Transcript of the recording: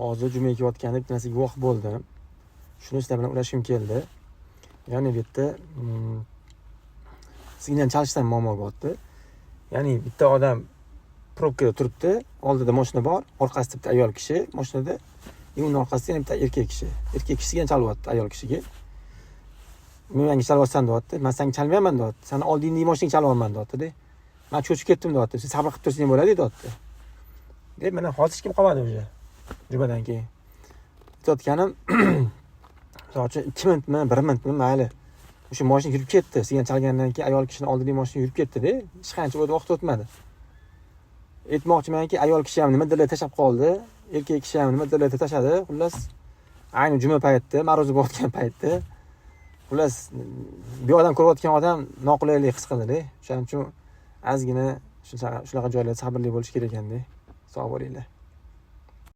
hozir juma ekayotganda bitta narsaga guvoh bo'ldim. Shuni sizlar bilan ulashim keldi. Ya'ni bu yerda signal chalishdan muammo bo'lyapti. Ya'ni bitta odam probkada turibdi, oldida mashina bor, orqasida bitta ayol kishi mashinada, uning orqasida yana bitta erkak kishi. Erkak kishi signal chalyapti ayol kishiga. Men menga chalyapsan deyapti. Men senga chalmayman deyapti. Seni oldingdagi mashinaga chalyapman deyapti-da. Men cho'chib ketdim deyapti. Siz sabr qilib tursang bo'ladi deyapti. Deb mana hozir hech kim qolmadi o'sha. Jumadan keyin. Aytayotganim, so'g'chi 2 minutmi, 1 minutmi mayli. O'sha mashina yurib ketdi. Signal chalgandan keyin ayol kishining oldidagi mashina yurib ketdi-da. Hech qancha vaqt o'tmadi. Aytmoqchimanki, ayol kishi ham nimadir tashlab qoldi, erkak kishi ham nimadir tashladi. Xullas, ayni juma paytida, ma'ruza bo'layotgan paytda, xullas, bu odam ko'rayotgan odam noqulaylik his qildi-da. O'shaning uchun ozgina shunaqa joylarda sabrli bo'lish kerak ekanda. Sog' bo'linglar.